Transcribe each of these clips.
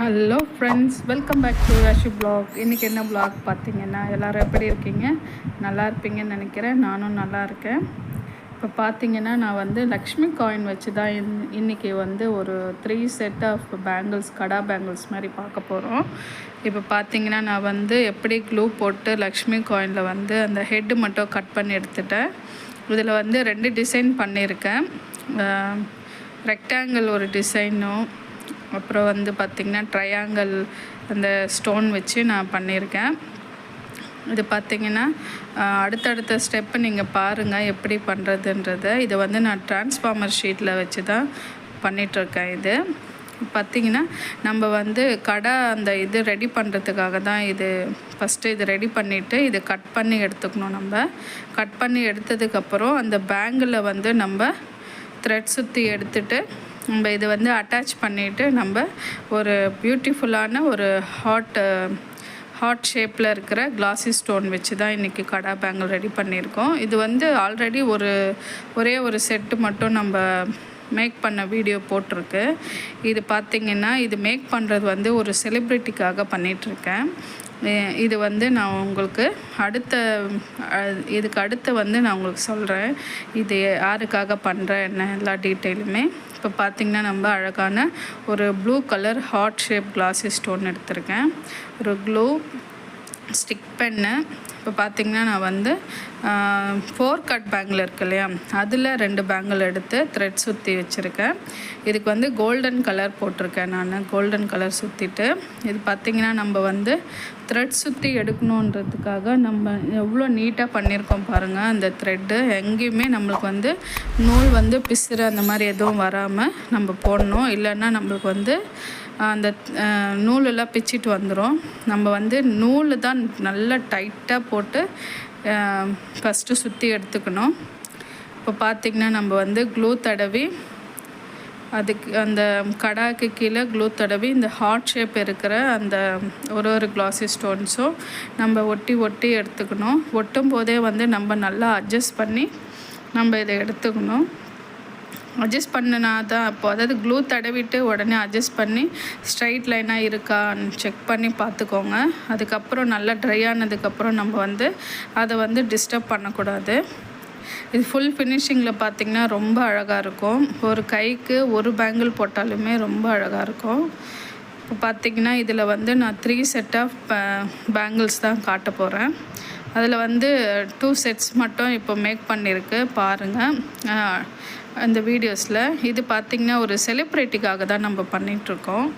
Hello friends, welcome back to Rashi blog. இன்றைக்கி என்ன block பார்த்தீங்கன்னா, எல்லோரும் எப்படி இருக்கீங்க? நல்லா இருப்பீங்கன்னு நினைக்கிறேன். நானும் நல்லா இருக்கேன். இப்போ பார்த்தீங்கன்னா, நான் வந்து லக்ஷ்மி காயின் வச்சு தான் இன்றைக்கி வந்து ஒரு 3 set of bangles, kara bangles மாதிரி பார்க்க போகிறோம். இப்போ பார்த்தீங்கன்னா, நான் வந்து எப்படி க்ளூ போட்டு லக்ஷ்மி காயினில் வந்து அந்த ஹெட்டு மட்டும் கட் பண்ணி எடுத்துட்டேன். இதில் வந்து 2 டிசைன் பண்ணியிருக்கேன். ரெக்டாங்கிள் ஒரு டிசைனும், அப்புறம் வந்து பார்த்திங்கன்னா ட்ரையாங்கிள் அந்த ஸ்டோன் வச்சு நான் பண்ணியிருக்கேன். இது பார்த்திங்கன்னா அடுத்தடுத்த ஸ்டெப்பு நீங்கள் பாருங்கள் எப்படி பண்ணுறதுன்றதை. இதை வந்து நான் டிரான்ஸ்ஃபார்மர் ஷீட்டில் வச்சு தான் பண்ணிகிட்ருக்கேன். இது பார்த்திங்கன்னா நம்ம வந்து கடை அந்த இது ரெடி பண்ணுறதுக்காக தான் இது ஃபஸ்ட்டு இது ரெடி பண்ணிவிட்டு இதை கட் பண்ணி எடுத்துக்கணும். நம்ம கட் பண்ணி எடுத்ததுக்கப்புறம் அந்த பேங்கில் வந்து நம்ம த்ரெட் சுற்றி எடுத்துகிட்டு நம்ம இது வந்து அட்டாச் பண்ணிவிட்டு நம்ம ஒரு பியூட்டிஃபுல்லான ஒரு ஹார்ட் ஷேப்பில் இருக்கிற கிளாஸி ஸ்டோன் வச்சு தான் இன்றைக்கி கடா பேங்கிள் ரெடி பண்ணியிருக்கோம். இது வந்து ஆல்ரெடி ஒரே ஒரு செட்டு மட்டும் நம்ம மேக் பண்ண வீடியோ போட்டிருக்கு. இது பார்த்திங்கன்னா இது மேக் பண்ணுறது வந்து ஒரு செலிப்ரிட்டிக்காக பண்ணிகிட்ருக்கேன். இது வந்து நான் உங்களுக்கு இதுக்கு அடுத்து வந்து நான் உங்களுக்கு சொல்கிறேன் இது யாருக்காக பண்ணுறேன் என்ன எல்லா டீட்டெயிலுமே. இப்போ பார்த்திங்கன்னா நம்ம அழகான ஒரு blue colour heart shape classy stone எடுத்திருக்கேன். ஒரு க்ளூ, ஸ்டிக் பென்னு. இப்போ பார்த்திங்கன்னா நான் வந்து 4 கட் பேங்கிள் இருக்கு இல்லையா, அதில் 2 பேங்கிள் எடுத்து த்ரெட் சுற்றி வச்சுருக்கேன். இதுக்கு வந்து கோல்டன் கலர் போட்டிருக்கேன். நான் கோல்டன் கலர் சுற்றிட்டு இது பார்த்திங்கன்னா நம்ம வந்து த்ரெட் சுற்றி எடுக்கணுன்றதுக்காக நம்ம எவ்வளோ நீட்டாக பண்ணியிருக்கோம் பாருங்கள். அந்த த்ரெட்டு எங்கேயுமே நம்மளுக்கு வந்து நூல் வந்து பிசுறு அந்த மாதிரி எதுவும் வராமல் நம்ம போடணும். இல்லைன்னா நம்மளுக்கு வந்து அந்த நூலெல்லாம் பிச்சிட்டு வந்துடும். நம்ம வந்து நூல் தான் நல்லா டைட்டாக போட்டு ஃபஸ்ட்டு சுற்றி எடுத்துக்கணும். இப்போ பார்த்திங்கன்னா நம்ம வந்து க்ளூ தடவி அதுக்கு அந்த கடாக்கு கீழே க்ளூ தடவி இந்த ஹார்ட் ஷேப் இருக்கிற அந்த ஒரு கிளாஸி ஸ்டோன்ஸும் நம்ம ஒட்டி எடுத்துக்கணும். ஒட்டும் போதே வந்து நம்ம நல்லா அட்ஜஸ்ட் பண்ணி நம்ம இதை எடுத்துக்கணும். அட்ஜஸ்ட் பண்ணினா தான் அப்போது, அதாவது க்ளூ தடவிட்டு உடனே அட்ஜஸ்ட் பண்ணி ஸ்ட்ரைட் லைனாக இருக்கான்னு செக் பண்ணி பார்த்துக்கோங்க. அதுக்கப்புறம் நல்லா ட்ரை ஆனதுக்கப்புறம் நம்ம வந்து அதை வந்து டிஸ்டர்ப் பண்ணக்கூடாது. இது ஃபுல் ஃபினிஷிங்கில் பார்த்திங்கன்னா ரொம்ப அழகாக இருக்கும். ஒரு கைக்கு ஒரு பேங்கிள் போட்டாலுமே ரொம்ப அழகாக இருக்கும். இப்போ பார்த்திங்கன்னா இதில் வந்து நான் 3 செட் ஆஃப் பேங்கிள்ஸ் தான் காட்ட போகிறேன். அதில் வந்து 2 செட்ஸ் மட்டும் இப்போ மேக் பண்ணியிருக்கு பாருங்கள் அந்த வீடியோஸில். இது பார்த்திங்கன்னா ஒரு செலிப்ரிட்டிக்காக தான் நம்ம பண்ணிகிட்ருக்கோம்,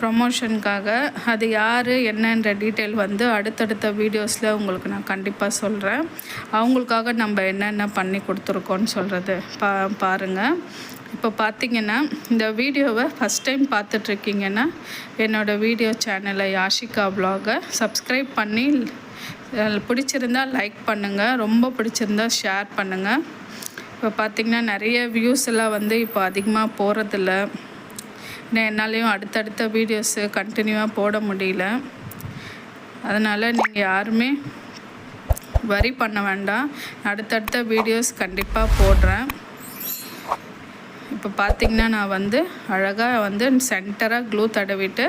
ப்ரொமோஷனுக்காக. அது யார் என்னன்ற டீட்டெயில் வந்து அடுத்தடுத்த வீடியோஸில் உங்களுக்கு நான் கண்டிப்பாக சொல்கிறேன். அவங்களுக்காக நம்ம என்னென்ன பண்ணி கொடுத்துருக்கோன்னு சொல்கிறது பாருங்கள். இப்போ பார்த்திங்கன்னா இந்த வீடியோவை ஃபஸ்ட் டைம் பார்த்துட்ருக்கீங்கன்னா என்னோடய வீடியோ சேனலை யாஷிகா வ்ளாகை சப்ஸ்கிரைப் பண்ணி பிடிச்சிருந்தால் லைக் பண்ணுங்கள், ரொம்ப பிடிச்சிருந்தால் ஷேர் பண்ணுங்கள். இப்போ பார்த்திங்கன்னா நிறைய வியூஸ் எல்லாம் வந்து இப்போ அதிகமாக போகிறதில்ல. என்னாலேயும் அடுத்தடுத்த வீடியோஸு கண்டினியூவாக போட முடியல. அதனால் நீங்கள் யாருமே வரி பண்ண வேண்டாம், அடுத்தடுத்த வீடியோஸ் கண்டிப்பாக போடுறேன். இப்போ பார்த்திங்கன்னா நான் வந்து அழகாக வந்து சென்டராக க்ளூ தடவிட்டு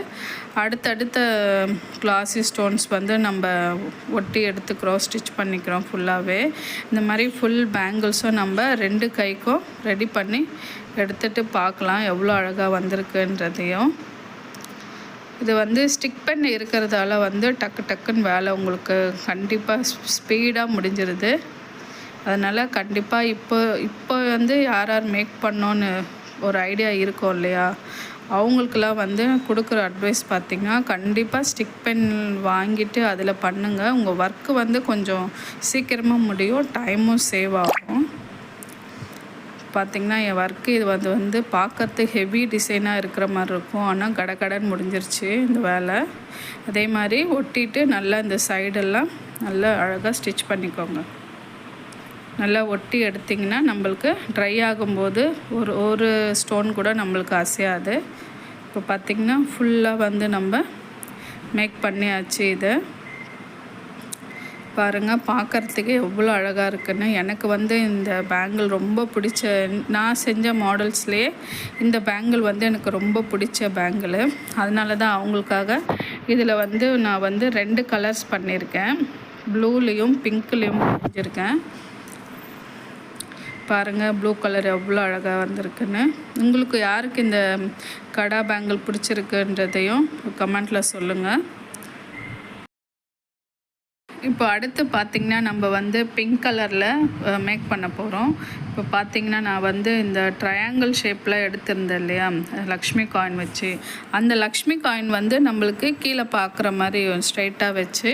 அடுத்தடுத்த கிளாஸி ஸ்டோன்ஸ் வந்து நம்ம ஒட்டி எடுத்துக்கிறோம், ஸ்டிச் பண்ணிக்கிறோம் ஃபுல்லாகவே. இந்த மாதிரி ஃபுல் பேங்கிள்ஸும் நம்ம 2 கைக்கும் ரெடி பண்ணி எடுத்துகிட்டு பார்க்கலாம் எவ்வளோ அழகாக வந்திருக்குன்றதையும். இது வந்து ஸ்டிக் பண்ணி இருக்கிறதால வந்து டக்குன்னு வேலை உங்களுக்கு கண்டிப்பாக ஸ்பீடாக முடிஞ்சிருது. அதனால் கண்டிப்பாக இப்போ வந்து யார் மேக் பண்ணோன்னு ஒரு ஐடியா இருக்கும் இல்லையா, அவங்களுக்கெல்லாம் வந்து கொடுக்குற அட்வைஸ் பார்த்திங்கன்னா கண்டிப்பாக ஸ்டிக் பென் வாங்கிட்டு அதில் பண்ணுங்கள். உங்கள் ஒர்க்கு வந்து கொஞ்சம் சீக்கிரமாக முடியும், டைமும் சேவ் ஆகும். பார்த்திங்கன்னா என் ஒர்க்கு இது வந்து பார்க்கறதுக்கு ஹெவி டிசைனாக இருக்கிற மாதிரி இருக்கும், ஆனால் கடன்னு முடிஞ்சிருச்சு இந்த வேலை. அதே மாதிரி ஒட்டிட்டு நல்லா இந்த சைடெல்லாம் நல்லா அழகாக ஸ்டிச் பண்ணிக்கோங்க. நல்லா ஒட்டி எடுத்திங்கன்னா நம்மளுக்கு ட்ரை ஆகும்போது ஒரு ஸ்டோன் கூட நம்மளுக்கு அசையாது. இப்போ பார்த்திங்கன்னா ஃபுல்லாக வந்து நம்ம மேக் பண்ணியாச்சு. இதை பாருங்கள், பார்க்குறதுக்கு எவ்வளோ அழகாக இருக்குன்னு. எனக்கு வந்து இந்த பேங்கிள் ரொம்ப பிடிச்ச, நான் செஞ்ச மாடல்ஸ்லேயே இந்த பேங்கிள் வந்து எனக்கு ரொம்ப பிடிச்ச பேங்கிள். அதனால தான் அவங்களுக்காக இதில் வந்து நான் வந்து 2 கலர்ஸ் பண்ணியிருக்கேன். ப்ளூலேயும் பிங்க்லேயும் செஞ்சுருக்கேன். பாருங்கள், ப்ளூ கலர் எவ்வளோ அழகாக வந்திருக்குன்னு. உங்களுக்கு யாருக்கு இந்த கடா பேங்கிள் பிடிச்சிருக்குன்றதையும் கமெண்ட்டில் சொல்லுங்கள். இப்போ அடுத்து பார்த்திங்கன்னா நம்ம வந்து பிங்க் கலரில் மேக் பண்ண போகிறோம். இப்போ பார்த்திங்கன்னா நான் வந்து இந்த ட்ரையாங்கிள் ஷேப்பில் எடுத்திருந்தேன் இல்லையா, லக்ஷ்மி காயின் வச்சு. அந்த லக்ஷ்மி காயின் வந்து நம்மளுக்கு கீழே பார்க்குற மாதிரி ஸ்ட்ரைட்டாக வச்சு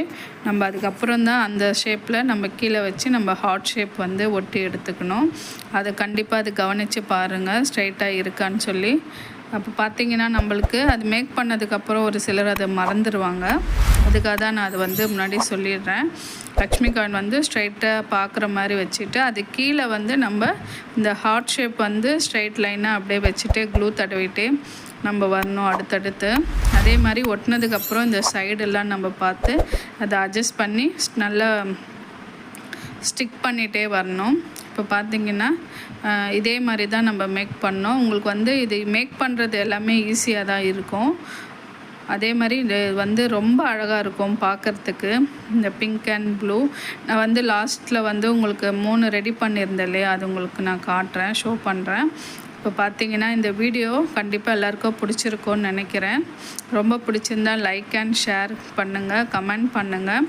நம்ம அதுக்கப்புறம் தான் அந்த ஷேப்பில் நம்ம கீழே வச்சு நம்ம ஹார்ட் ஷேப் வந்து ஒட்டி எடுத்துக்கணும். அதை கண்டிப்பாக அது கவனித்து பாருங்கள் ஸ்ட்ரைட்டாக இருக்கான்னு சொல்லி. அப்போ பார்த்திங்கன்னா நம்மளுக்கு அது மேக் பண்ணதுக்கப்புறம் ஒரு சிலர் அதை மறந்துடுவாங்க. அதுக்காக தான் நான் அதை வந்து முன்னாடி சொல்லிடுறேன். லக்ஷ்மி காயின் வந்து ஸ்ட்ரைட்டாக பார்க்குற மாதிரி வச்சுட்டு அது கீழே வந்து நம்ம இந்த ஹார்ட் ஷேப் வந்து ஸ்ட்ரைட் லைனாக அப்படியே வச்சுட்டு க்ளூ தடவிட்டே நம்ம வரணும் அடுத்தடுத்து. அதே மாதிரி ஒட்டினதுக்கப்புறம் இந்த சைடெல்லாம் நம்ம பார்த்து அதை அட்ஜஸ்ட் பண்ணி நல்லா ஸ்டிக் பண்ணிகிட்டே வரணும். இப்போ பார்த்திங்கன்னா இதே மாதிரி தான் நம்ம மேக் பண்ணோம். உங்களுக்கு வந்து இது மேக் பண்ணுறது எல்லாமே ஈஸியாக தான் இருக்கும். அதே மாதிரி இது வந்து ரொம்ப அழகாக இருக்கும் பார்க்குறதுக்கு. இந்த பிங்க் அண்ட் ப்ளூ நான் வந்து லாஸ்ட்டில் வந்து உங்களுக்கு 3 ரெடி பண்ணியிருந்தேன் இல்லையா, அது உங்களுக்கு நான் காட்டுறேன், ஷோ பண்ணுறேன். இப்போ பார்த்தீங்கன்னா இந்த வீடியோ கண்டிப்பாக எல்லாருக்கும் பிடிச்சிருக்கோன்னு நினைக்கிறேன். ரொம்ப பிடிச்சிருந்தா லைக் அண்ட் ஷேர் பண்ணுங்கள், கமெண்ட் பண்ணுங்கள்.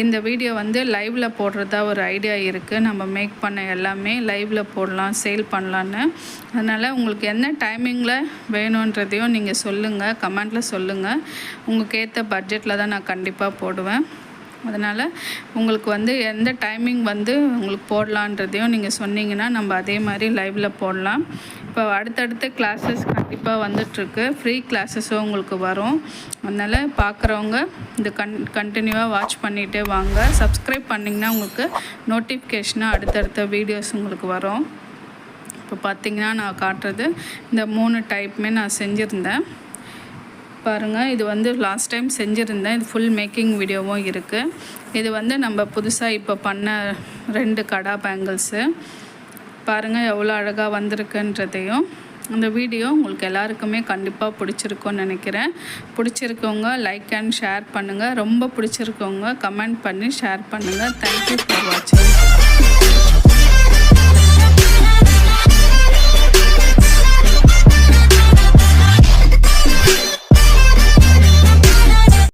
இந்த வீடியோ வந்து லைவில் போடுறதா ஒரு ஐடியா இருக்குது. நம்ம மேக் பண்ண எல்லாமே லைவில் போடலாம், சேல் பண்ணலான்னு. அதனால் உங்களுக்கு என்ன டைமிங்கில் வேணுன்றதையும் நீங்கள் சொல்லுங்கள், கமெண்ட்டில் சொல்லுங்கள். உங்களுக்கு ஏற்ற பட்ஜெட்டில் தான் நான் கண்டிப்பாக போடுவேன். அதனால் உங்களுக்கு வந்து எந்த டைமிங் வந்து உங்களுக்கு போடலான்றதையும் நீங்கள் சொன்னீங்கன்னா நம்ம அதே மாதிரி லைவில் போடலாம். இப்போ அடுத்தடுத்த கிளாஸஸ் கண்டிப்பாக வந்துட்டுருக்கு, ஃப்ரீ கிளாஸஸும் உங்களுக்கு வரும். அதனால் பார்க்குறவங்க இந்த கண்டினியூவாக வாட்ச் பண்ணிகிட்டே வாங்க. சப்ஸ்கிரைப் பண்ணிங்கன்னா உங்களுக்கு நோட்டிஃபிகேஷனாக அடுத்தடுத்த வீடியோஸ் உங்களுக்கு வரும். இப்போ பார்த்திங்கன்னா நான் காட்டுறது இந்த 3 டைப்புமே நான் செஞ்சுருந்தேன் பாருங்கள். இது வந்து லாஸ்ட் டைம் செஞ்சுருந்தேன். இது ஃபுல் மேக்கிங் வீடியோவும் இருக்குது. இது வந்து நம்ம புதுசாக இப்போ பண்ண 2 கடா பேங்கிள்ஸு. பாருங்கள் எவ்வளோ அழகாக வந்திருக்குன்றதையும். அந்த வீடியோ உங்களுக்கு எல்லாருக்குமே கண்டிப்பாக பிடிச்சிருக்கும்னு நினைக்கிறேன். பிடிச்சிருக்கவங்க லைக் அண்ட் ஷேர் பண்ணுங்கள். ரொம்ப பிடிச்சிருக்கவங்க கமெண்ட் பண்ணி ஷேர் பண்ணுங்கள். தேங்க்யூ ஃபார் வாட்சிங்.